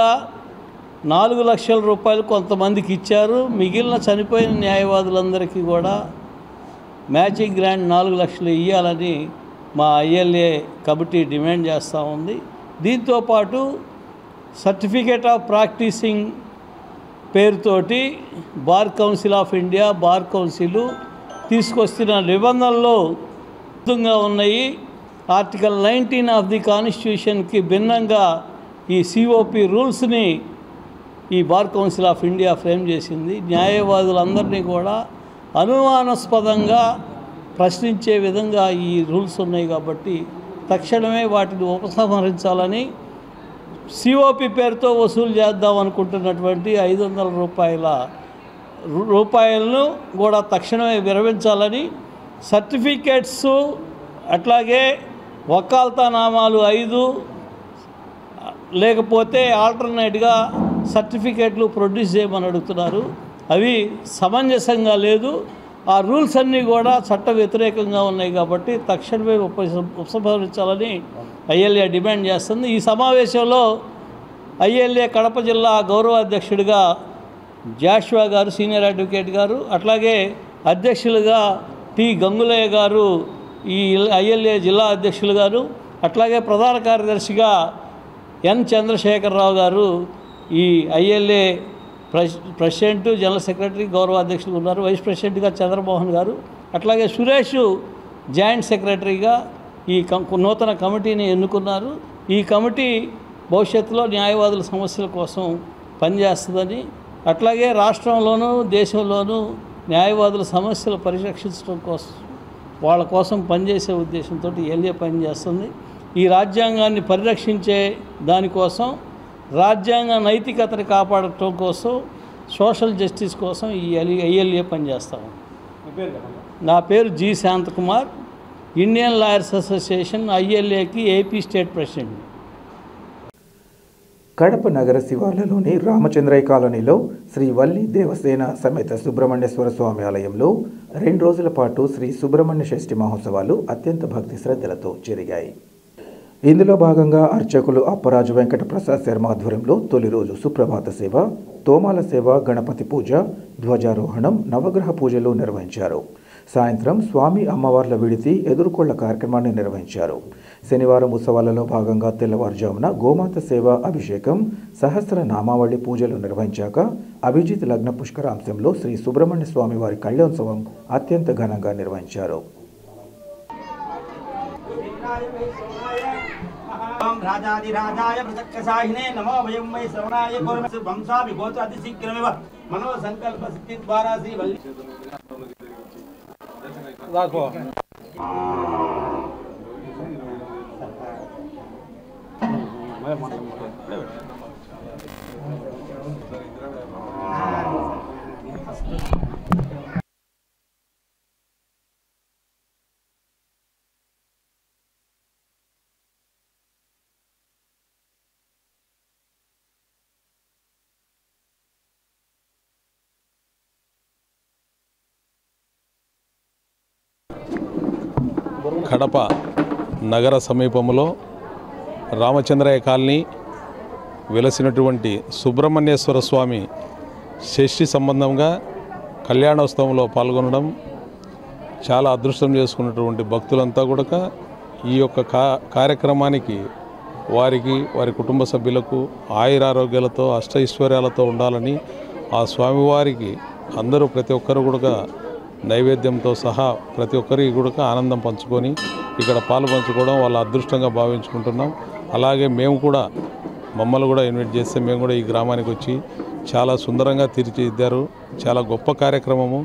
4 లక్షల రూపాయలు కొంతమందికి ఇచ్చారు. మిగిలిన చనిపోయిన న్యాయవాదులందరికీ కూడా మ్యాచింగ్ గ్రాంట్ 4 లక్షలు ఇవ్వాలని మా ఐఎల్ఏ కమిటీ డిమాండ్ చేస్తూ ఉంది. దీంతోపాటు సర్టిఫికేట్ ఆఫ్ ప్రాక్టీసింగ్ పేరుతోటి bar council of India, bar council తీసుకొస్తున్న నిబంధనలు అద్భుతంగా ఉన్నాయి. ఆర్టికల్ 19 ఆఫ్ ది కాన్స్టిట్యూషన్కి భిన్నంగా ఈ సిఓపి రూల్స్ని ఈ bar council of India frame చేసింది. న్యాయవాదులందరినీ కూడా అనుమానాస్పదంగా ప్రశ్నించే విధంగా ఈ రూల్స్ ఉన్నాయి కాబట్టి తక్షణమే వాటిని ఉపసంహరించాలని, సిఓపి పేరుతో వసూలు చేద్దాం అనుకుంటున్నటువంటి 500 రూపాయలను కూడా తక్షణమే విరమించాలని, సర్టిఫికేట్స్ అట్లాగే వకాల్తా నామాలు 5 లేకపోతే ఆల్టర్నేట్గా సర్టిఫికేట్లు ప్రొడ్యూస్ చేయమని అడుగుతున్నారు. అవి సమంజసంగా లేదు. ఆ రూల్స్ అన్నీ కూడా చట్ట వ్యతిరేకంగా ఉన్నాయి కాబట్టి తక్షణమే ఉపసంహరించాలని ఐఎల్ఏ డిమాండ్ చేస్తుంది. ఈ సమావేశంలో ఐఎల్ఏ కడప జిల్లా గౌరవ అధ్యక్షుడిగా జాషువా గారు, సీనియర్ అడ్వకేట్ గారు, అట్లాగే అధ్యక్షులుగా టి గంగులయ్య గారు ఈ ఐఎల్ఏ జిల్లా అధ్యక్షులు గారు, అట్లాగే ప్రధాన కార్యదర్శిగా ఎన్ చంద్రశేఖరరావు గారు ఈ ఐఎల్ఏ ప్రెసిడెంట్, జనరల్ సెక్రటరీ, గౌరవ అధ్యక్షులు ఉన్నారు. వైస్ ప్రెసిడెంట్గా చంద్రమోహన్ గారు, అట్లాగే సురేష్ జాయింట్ సెక్రటరీగా ఈ నూతన కమిటీని ఎన్నుకున్నారు. ఈ కమిటీ భవిష్యత్తులో న్యాయవాదుల సమస్యల కోసం పనిచేస్తుందని, అట్లాగే రాష్ట్రంలోనూ దేశంలోనూ న్యాయవాదుల సమస్యలు పరిరక్షించడం కోసం వాళ్ళ కోసం పనిచేసే ఉద్దేశంతో ఎల్ఏ పనిచేస్తుంది. ఈ రాజ్యాంగాన్ని పరిరక్షించే దానికోసం, రాజ్యాంగ నైతికతని కాపాడటం కోసం, సోషల్ జస్టిస్ కోసం ఈ ఐఎల్ఏ పనిచేస్తాము. నా పేరు G Shanthakumar, Indian lawyers association ఐఎల్ఏకి ఏపీ స్టేట్ ప్రెసిడెంట్. కడప నగర శివార్లలోని రామచంద్రయ్య కాలనీలో శ్రీ వల్లి దేవసేన సమేత సుబ్రహ్మణ్యేశ్వర స్వామి ఆలయంలో 2 రోజుల పాటు శ్రీ సుబ్రహ్మణ్య షష్ఠి మహోత్సవాలు అత్యంత భక్తి శ్రద్ధలతో జరిగాయి. ఇందులో భాగంగా అర్చకులు అప్పరాజు వెంకట ప్రసాద్ శర్మ ఆధ్వర్యంలో తొలి రోజు సుప్రభాత సేవ, తోమాల సేవ, గణపతి పూజ, ధ్వజారోహణం, నవగ్రహ పూజలు నిర్వహించారు. సాయంత్రం స్వామి అమ్మవార్ల విడితి, ఎదుర్కొళ్ల కార్యక్రమాన్ని నిర్వహించారు. శనివారం ఉత్సవాలలో భాగంగా తెల్లవారుజామున గోమాత సేవ, అభిషేకం, సహస్ర నామావళి పూజలు నిర్వహించాక అభిజిత్ లగ్న పుష్కరాంశంలో శ్రీ సుబ్రహ్మణ్య స్వామి వారి కళ్యాణోత్సవం అత్యంత ఘనంగా నిర్వహించారు. రాజాదిరాజాయ ప్రసక్కసాహినే నమో వయం వై శ్రవణాయ పూర్వసు వంశాభి గోత్ర అతి శీఘ్రమేవ మనో సంకల్ప సిద్ధి ద్వారా శ్రీ వల్లి కడప నగర సమీపంలో రామచంద్రయ్య కాలనీ వెలసినటువంటి సుబ్రహ్మణ్యేశ్వర స్వామి షష్ఠి సంబంధంగా కళ్యాణోత్సవంలో పాల్గొనడం చాలా అదృష్టం చేసుకున్నటువంటి భక్తులంతా కూడా ఈ యొక్క కార్యక్రమానికి వారికి, వారి కుటుంబ సభ్యులకు ఆయురారోగ్యాలతో అష్టైశ్వర్యాలతో ఉండాలని ఆ స్వామివారికి అందరూ ప్రతి ఒక్కరు కూడా నైవేద్యంతో సహా ప్రతి ఒక్కరికి కూడా ఆనందం పంచుకొని ఇక్కడ పాలు పంచుకోవడం వాళ్ళ అదృష్టంగా భావించుకుంటున్నాం. అలాగే మేము కూడా మమ్మల్ని కూడా ఇన్వైట్ చేస్తే మేము కూడా ఈ గ్రామానికి వచ్చి చాలా సుందరంగా తీర్చిదిద్దారు. చాలా గొప్ప కార్యక్రమము.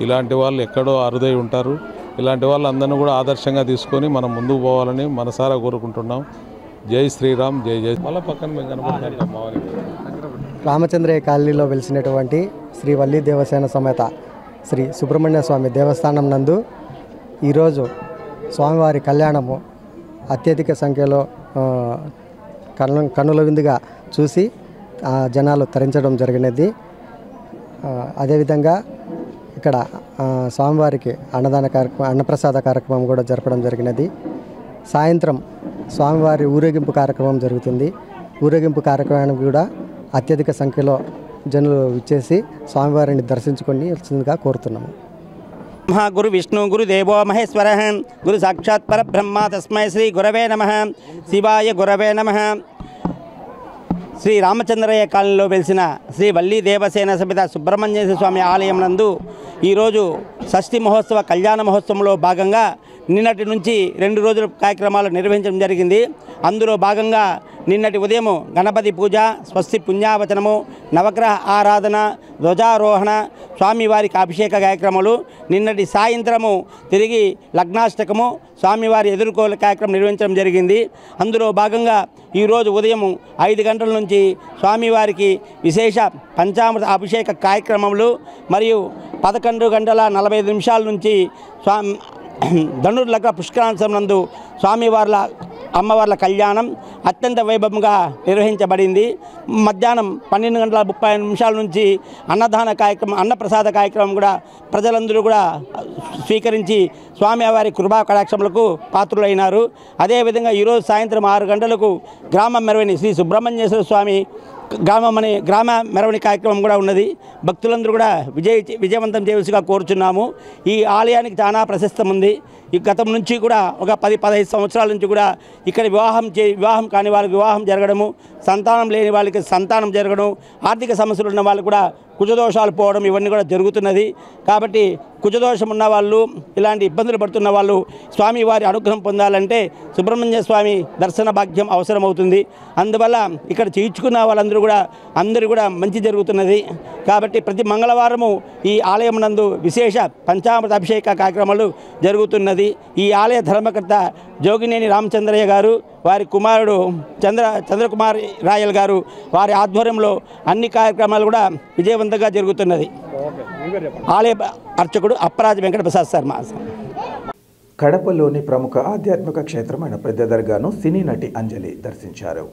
ఇలాంటి వాళ్ళు ఎక్కడో అరుదై ఉంటారు. ఇలాంటి వాళ్ళందరినీ కూడా ఆదర్శంగా తీసుకొని మనం ముందుకు పోవాలని మనసారా కోరుకుంటున్నాం. జై శ్రీరామ్, జై జై. మళ్ళీ పక్కన మేము కనపడుతుంటాం. రామచంద్రయ్య కాలనీలో వెలిసినటువంటి శ్రీ వల్లి దేవసేన సమేత శ్రీ సుబ్రహ్మణ్య స్వామి దేవస్థానం నందు ఈరోజు స్వామివారి కళ్యాణము అత్యధిక సంఖ్యలో కన్నుల విందుగా చూసి జనాలు తరించడం జరిగినది. అదేవిధంగా ఇక్కడ స్వామివారికి అన్నప్రసాద కార్యక్రమం కూడా జరపడం జరిగినది. సాయంత్రం స్వామివారి ఊరేగింపు కార్యక్రమం జరుగుతుంది. ఊరేగింపు కార్యక్రమానికి కూడా అత్యధిక సంఖ్యలో జనులు ఇచ్చేసి స్వామివారిని దర్శించుకొనిగా కోరుతున్నాము. గురు విష్ణు గురు దేవో మహేశ్వర గురు సాక్షాత్ పరబ్రహ్మ తస్మై శ్రీ గురవే నమః. శివాయ గురవే నమః. శ్రీ రామచంద్రయ్య కాలనీలో వెలిసిన శ్రీ వల్లి దేవసేన సమేత సుబ్రహ్మణ్యేశ్వర స్వామి ఆలయం నందు ఈరోజు షష్ఠి మహోత్సవ కళ్యాణ మహోత్సవంలో భాగంగా నిన్నటి నుంచి 2 రోజుల కార్యక్రమాలు నిర్వహించడం జరిగింది. అందులో భాగంగా నిన్నటి ఉదయం గణపతి పూజ, స్వస్తి పుణ్యావచనము, నవగ్రహ ఆరాధన, ధ్వజారోహణ, స్వామివారికి అభిషేక కార్యక్రమాలు, నిన్నటి సాయంత్రము తిరిగి లగ్నాష్టకము, స్వామివారి ఎదుర్కోల కార్యక్రమం నిర్వహించడం జరిగింది. అందులో భాగంగా ఈరోజు ఉదయం 5 గంటల నుంచి స్వామివారికి విశేష పంచామృత అభిషేక కార్యక్రమములు మరియు 11:45 నుంచి ధనుర్లగ్న పుష్కరాంశం నందు స్వామివార్ల అమ్మవార్ల కళ్యాణం అత్యంత వైభవంగా నిర్వహించబడింది. మధ్యాహ్నం 12:30 నుంచి అన్నదాన కార్యక్రమం, అన్నప్రసాద కార్యక్రమం కూడా ప్రజలందరూ కూడా స్వీకరించి స్వామివారి కృపా కటాక్షములకు పాత్రులైనారు. అదేవిధంగా ఈరోజు సాయంత్రం 6 గంటలకు గ్రామ మెరవని శ్రీ సుబ్రహ్మణ్యేశ్వర స్వామి గ్రామ మెరవని కార్యక్రమం కూడా ఉన్నది. భక్తులందరూ కూడా విజయవంతం చేయవలసిగా కోరుచున్నాము. ఈ ఆలయానికి చాలా ప్రశస్తం ఉంది. ఈ గతం నుంచి కూడా ఒక 10-15 సంవత్సరాల నుంచి కూడా ఇక్కడ వివాహం కాని వాళ్ళకి వివాహం జరగడము, సంతానం లేని వాళ్ళకి సంతానం జరగడం, ఆర్థిక సమస్యలు ఉన్న వాళ్ళకు కూడా కుజదోషాలు పోవడం ఇవన్నీ కూడా జరుగుతున్నది. కాబట్టి కుజదోషం ఉన్న వాళ్ళు, ఇలాంటి ఇబ్బందులు పడుతున్న వాళ్ళు స్వామివారి అనుగ్రహం పొందాలంటే సుబ్రహ్మణ్య స్వామి దర్శన భాగ్యం అవసరమవుతుంది. అందువల్ల ఇక్కడ చేయించుకున్న వాళ్ళందరూ కూడా మంచి జరుగుతున్నది. కాబట్టి ప్రతి మంగళవారము ఈ ఆలయం నందు విశేష పంచామృత అభిషేక కార్యక్రమాలు జరుగుతున్నది. ఈ ఆలయ ధర్మకర్త జోగినేని రామచంద్రయ్య గారు, వారి కుమారుడు చంద్రకుమార్ రాయల్ గారు, వారి ఆధ్వర్యంలో అన్ని కార్యక్రమాలు కూడా విజయవంతంగా జరుగుతున్నది. ఆలయ అర్చకుడు అప్పరాజు వెంకట ప్రసాద్ శర్మ. కడపలోని ప్రముఖ ఆధ్యాత్మిక క్షేత్రమైన పెద్ద దర్గాను సినీ నటి అంజలి దర్శించారు.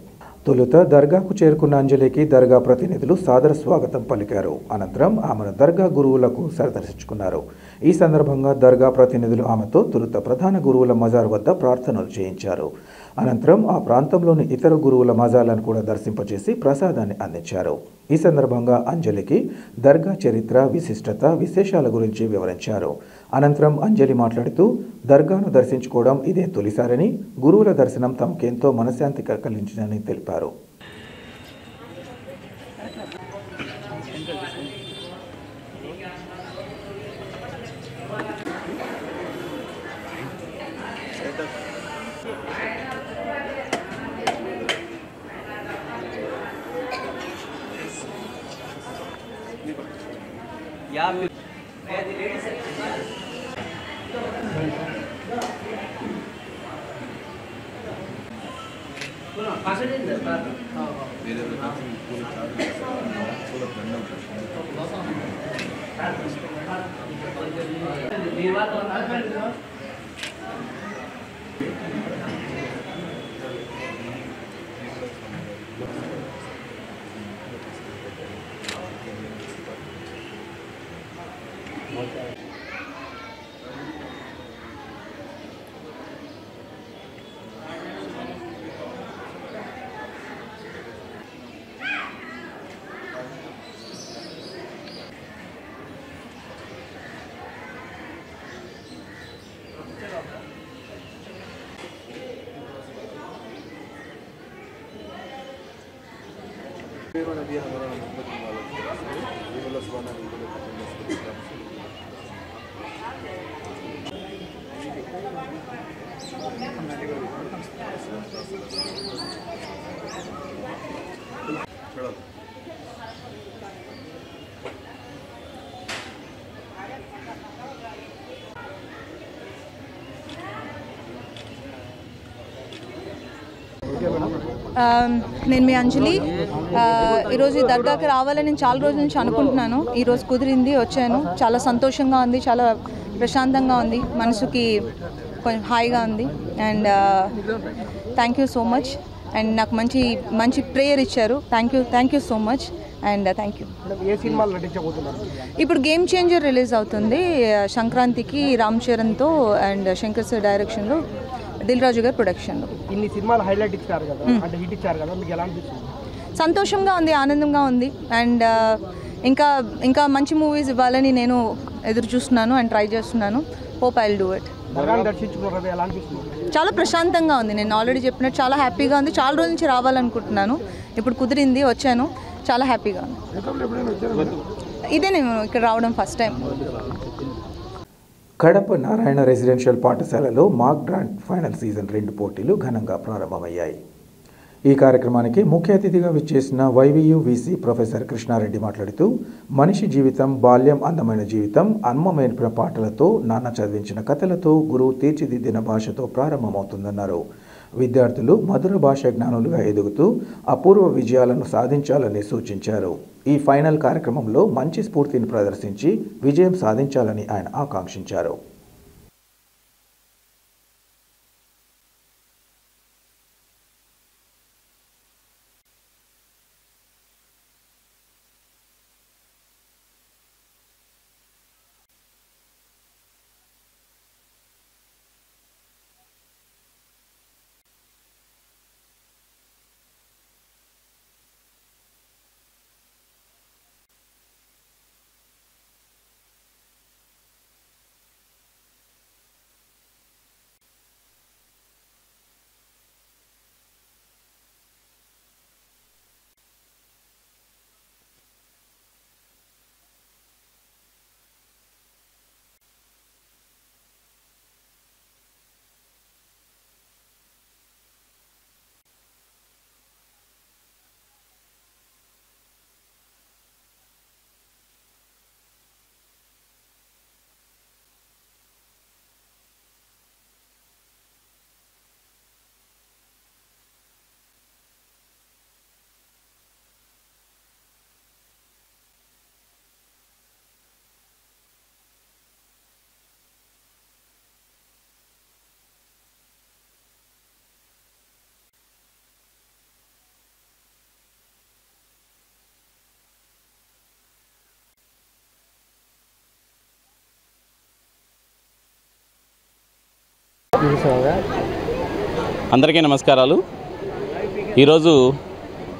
తొలుత దర్గాకు చేరుకున్న అంజలికి దర్గా ప్రతినిధులు సాదర స్వాగతం పలికారు. అనంతరం ఆమెను దర్గా గురువులకు సరిదర్శించుకున్నారు. ఈ సందర్భంగా దర్గా ప్రతినిధులు ఆమెతో తొలుత ప్రధాన గురువుల మజార్ వద్ద ప్రార్థనలు చేయించారు. అనంతరం ఆ ప్రాంతంలోని ఇతర గురువుల మజార్లను కూడా దర్శింపచేసి ప్రసాదాన్ని అందించారు. ఈ సందర్భంగా అంజలికి దర్గా చరిత్ర, విశిష్టత, విశేషాల గురించి వివరించారు. అనంతరం అంజలి మాట్లాడుతూ దర్గాను దర్శించుకోవడం ఇదే తొలిసారని, గురువుల దర్శనం తమకెంతో మనశ్శాంతి కలిగించిందని తెలిపారు. నేను మీ అంజలి. ఈరోజు ఈ దర్గాకి రావాలని నేను చాలా రోజుల నుంచి అనుకుంటున్నాను. ఈరోజు కుదిరింది, వచ్చాను. చాలా సంతోషంగా ఉంది, చాలా ప్రశాంతంగా ఉంది, మనసుకి కొంచెం హాయిగా ఉంది. And thank you so much. And నాకు మంచి ప్రేయర్ ఇచ్చారు. Thank you so much. And thank you. ఇప్పుడు గేమ్ చేంజర్ రిలీజ్ అవుతుంది సంక్రాంతికి, రామ్ చరణ్తో అండ్ శంకర్ సార్ డైరెక్షన్లో, దిల్ రాజు గారి ప్రొడక్షన్లో. ఇన్ని సినిమాలు హైలైట్ ఇచ్చారు కదా, అంటే హిట్ ఇచ్చారు కదా, మీకు ఎలా అనిపిస్తుంది? సంతోషంగా ఉంది, ఆనందంగా ఉంది. అండ్ ఇంకా మంచి మూవీస్ ఇవ్వాలని నేను ఎదురు చూస్తున్నాను అండ్ ట్రై చేస్తున్నాను. Hope I will do it. చాలా ప్రశాంతంగా ఉంది. నేను ఆల్రెడీ చెప్పినట్టు చాలా హ్యాపీగా ఉంది. చాలా రోజుల నుంచి రావాలనుకుంటున్నాను, ఇప్పుడు కుదిరింది, వచ్చాను. చాలా హ్యాపీగా ఉంది. ఇదే నేను ఇక్కడ రావడం first time. Kadapa Narayana residential పాఠశాలలో మాక్ గ్రాండ్ ఫైనల్ సీజన్ 2 పోటీలు ఘనంగా ప్రారంభమయ్యాయి. ఈ కార్యక్రమానికి ముఖ్య అతిథిగా విచ్చేసిన వైవియు వీసీ ప్రొఫెసర్ కృష్ణారెడ్డి మాట్లాడుతూ, మనిషి జీవితం బాల్యం అందమైన జీవితం, అన్నమైన పాటలతో, నాన్న చదివించిన కథలతో, గురువు తీర్చిదిద్దిన భాషతో ప్రారంభమవుతుందన్నారు. విద్యార్థులు మధుర భాష జ్ఞానులుగా ఎదుగుతూ అపూర్వ విజయాలను సాధించాలని సూచించారు. ఈ ఫైనల్ కార్యక్రమంలో మంచి స్ఫూర్తిని ప్రదర్శించి విజయం సాధించాలని ఆయన ఆకాంక్షించారు. అందరికీ నమస్కారాలు. ఈరోజు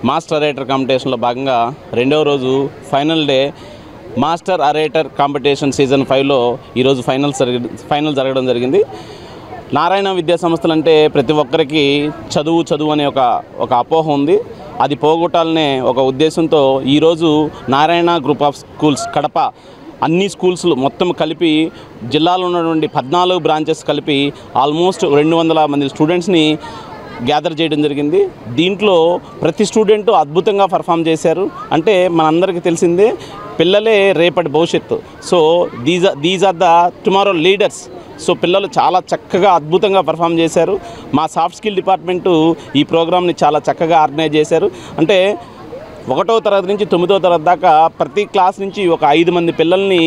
మాస్టర్ అరేటర్ కాంపిటీషన్లో భాగంగా రెండవ రోజు final day master orator competition season 5లో ఈరోజు ఫైనల్ జరగడం జరిగింది. నారాయణ విద్యా సంస్థలు అంటే ప్రతి ఒక్కరికి చదువు అనే ఒక అపోహ ఉంది. అది పోగొట్టాలనే ఒక ఉద్దేశంతో ఈరోజు Narayana group of schools Kadapa అన్ని స్కూల్స్లు మొత్తం కలిపి జిల్లాలో ఉన్నటువంటి 14 బ్రాంచెస్ కలిపి ఆల్మోస్ట్ 200 మంది స్టూడెంట్స్ని గ్యాదర్ చేయడం జరిగింది. దీంట్లో ప్రతి స్టూడెంట్ అద్భుతంగా పర్ఫామ్ చేశారు. అంటే మనందరికీ తెలిసిందే పిల్లలే రేపటి భవిష్యత్తు. So these are the tomorrow leaders. So పిల్లలు చాలా చక్కగా అద్భుతంగా పర్ఫామ్ చేశారు. మా సాఫ్ట్ స్కిల్ డిపార్ట్మెంటు ఈ ప్రోగ్రామ్ని చాలా చక్కగా ఆర్గనైజ్ చేశారు. అంటే 1వ తరగతి నుంచి 9వ తరగతి దాకా ప్రతి క్లాస్ నుంచి ఒక 5 మంది పిల్లల్ని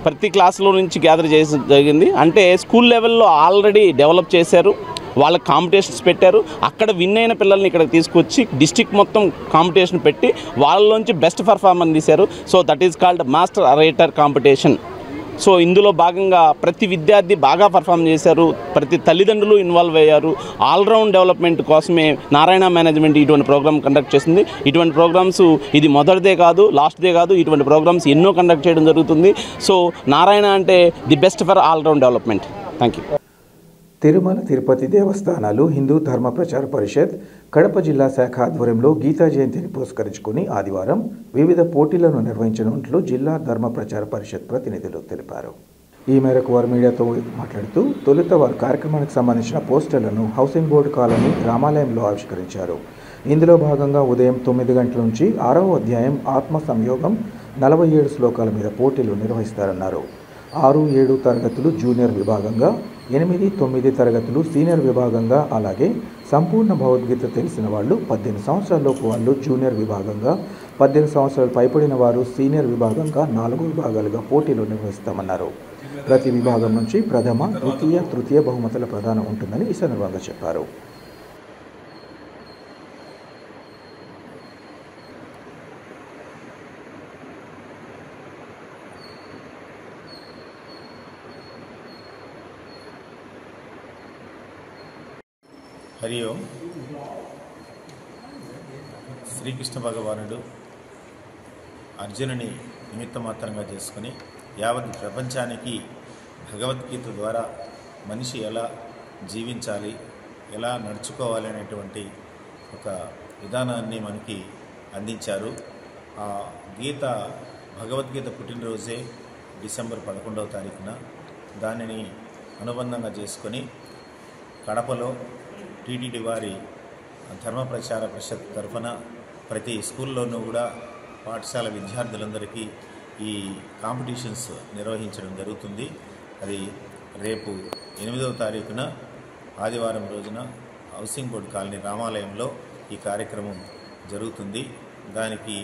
ప్రతి క్లాస్లో నుంచి గ్యాదర్ చేసి జరిగింది. అంటే స్కూల్ లెవెల్లో ఆల్రెడీ డెవలప్ చేశారు, వాళ్ళకి కాంపిటీషన్స్ పెట్టారు. అక్కడ విన్ అయిన పిల్లల్ని ఇక్కడికి తీసుకొచ్చి డిస్ట్రిక్ట్ మొత్తం కాంపిటీషన్ పెట్టి వాళ్ళలోంచి బెస్ట్ పర్ఫార్మెన్స్ తీశారు. So that is called master orator competition. So ఇందులో భాగంగా ప్రతి విద్యార్థి బాగా పర్ఫామ్ చేశారు, ప్రతి తల్లిదండ్రులు ఇన్వాల్వ్ అయ్యారు. ఆల్రౌండ్ డెవలప్మెంట్ కోసమే నారాయణ మేనేజ్మెంట్ ఇటువంటి ప్రోగ్రామ్ కండక్ట్ చేసింది. ఇటువంటి ప్రోగ్రామ్స్ ఇది మొదటిదే కాదు, లాస్ట్దే కాదు, ఇటువంటి ప్రోగ్రామ్స్ ఎన్నో కండక్ట్ చేయడం జరుగుతుంది. సో నారాయణ అంటే the best for all round development. Thank you. Tirumala Tirupati దేవస్థానాలు హిందూ ధర్మ ప్రచార పరిషత్ కడప జిల్లా శాఖ ఆధ్వర్యంలో గీతా జయంతిని పురస్కరించుకుని ఆదివారం వివిధ పోటీలను నిర్వహించనున్నట్లు జిల్లా ధర్మ ప్రచార పరిషత్ ప్రతినిధులు తెలిపారు. ఈ మేరకు వారు మీడియాతో మాట్లాడుతూ తొలుత వారు కార్యక్రమానికి సంబంధించిన పోస్టర్లను హౌసింగ్ బోర్డు కాలనీ రామాలయంలో ఆవిష్కరించారు. ఇందులో భాగంగా ఉదయం 9 గంటల నుంచి 6వ అధ్యాయం ఆత్మ సంయోగం 47 శ్లోకాల మీద పోటీలు నిర్వహిస్తారన్నారు. 6, 7 తరగతులు జూనియర్ విభాగంగా, 8, 9 తరగతులు సీనియర్ విభాగంగా, అలాగే సంపూర్ణ భగవద్గీత తెలిసిన వాళ్ళు 18 సంవత్సరాలలోపు వాళ్ళు జూనియర్ విభాగంగా, 18 సంవత్సరాలు పైబడిన వారు సీనియర్ విభాగంగా 4 విభాగాలుగా పోటీలు నిర్వహిస్తామన్నారు. ప్రతి విభాగం నుంచి ప్రథమ, ద్వితీయ, తృతీయ బహుమతుల ప్రదానం ఉంటుందని ఈ సందర్భంగా చెప్పారు. హరి ఓం. శ్రీకృష్ణ భగవానుడు అర్జునుని నిమిత్తమాత్రంగా చేసుకుని యావత్ ప్రపంచానికి భగవద్గీత ద్వారా మనిషి ఎలా జీవించాలి, ఎలా నడుచుకోవాలి అనేటువంటి ఒక విధానాన్ని మనకి అందించారు. ఆ గీత భగవద్గీత పుట్టినరోజే డిసెంబర్ 11వ తారీఖున. దానిని అనుబంధంగా చేసుకొని కడపలో టీటీడీ వారి ధర్మ ప్రచార పరిషత్ తరఫున ప్రతి స్కూల్లోనూ కూడా పాఠశాల విద్యార్థులందరికీ ఈ కాంపిటీషన్స్ నిర్వహించడం జరుగుతుంది. అది రేపు 8వ తారీఖున ఆదివారం రోజున హౌసింగ్ బోర్డు కాలనీ రామాలయంలో ఈ కార్యక్రమం జరుగుతుంది. దానికి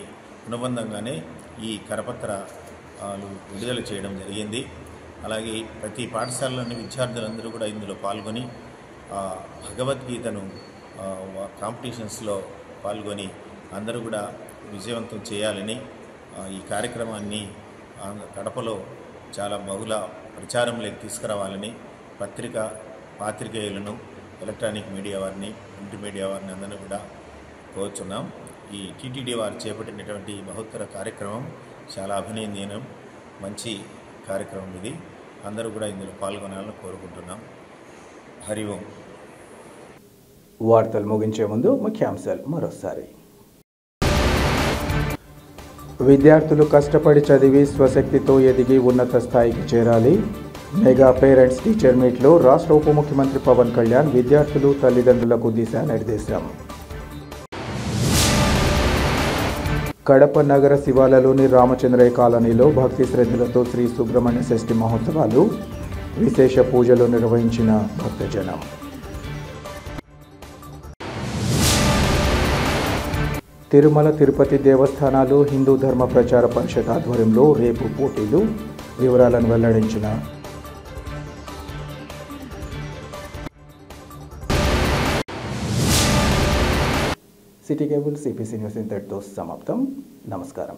అనుబంధంగానే ఈ కరపత్రాలు విడుదల చేయడం జరిగింది. అలాగే ప్రతి పాఠశాలలోని విద్యార్థులందరూ కూడా ఇందులో పాల్గొని భగవద్గీతను కాంపిటీషన్స్లో పాల్గొని అందరూ కూడా విజయవంతం చేయాలని ఈ కార్యక్రమాన్ని కడపలో చాలా బహుళ ప్రచారంలోకి తీసుకురావాలని పాత్రికేయులను, ఎలక్ట్రానిక్ మీడియా వారిని, ప్రింట్ మీడియా వారిని అందరినీ కూడా కోరుచున్నాం. ఈ టీటీడీ వారు చేపట్టినటువంటి బహుత్తర కార్యక్రమం చాలా అభినందనీయం, మంచి కార్యక్రమం ఇది. అందరూ కూడా ఇందులో పాల్గొనాలని కోరుకుంటున్నాం. హరి ఓం. వార్తలు ముగించే ముందు ముఖ్యాంశాలు మరోసారి. విద్యార్థులు కష్టపడి చదివి స్వశక్తితో ఎదిగి ఉన్నత స్థాయికి చేరాలి. మెగా పేరెంట్స్ టీచర్ మీట్లో రాష్ట్ర ఉప ముఖ్యమంత్రి పవన్ కళ్యాణ్ విద్యార్థులు, తల్లిదండ్రులకు దిశానిర్దేశం. కడప నగర శివాలలోని రామచంద్రయ్య కాలనీలో భక్తి శ్రద్ధలతో శ్రీ సుబ్రహ్మణ్య షష్ఠి మహోత్సవాలు, విశేష పూజలు నిర్వహించిన భక్తజనం. తిరుమల తిరుపతి దేవస్థానాలు హిందూ ధర్మ ప్రచార పరిషత్ ఆధ్వర్యంలో రేపు పోటీలు, వివరాలను వెల్లడించిన సిటీ కేబుల్ సిపిసి న్యూస్ ఇంతటితో సమాప్తం. నమస్కారం.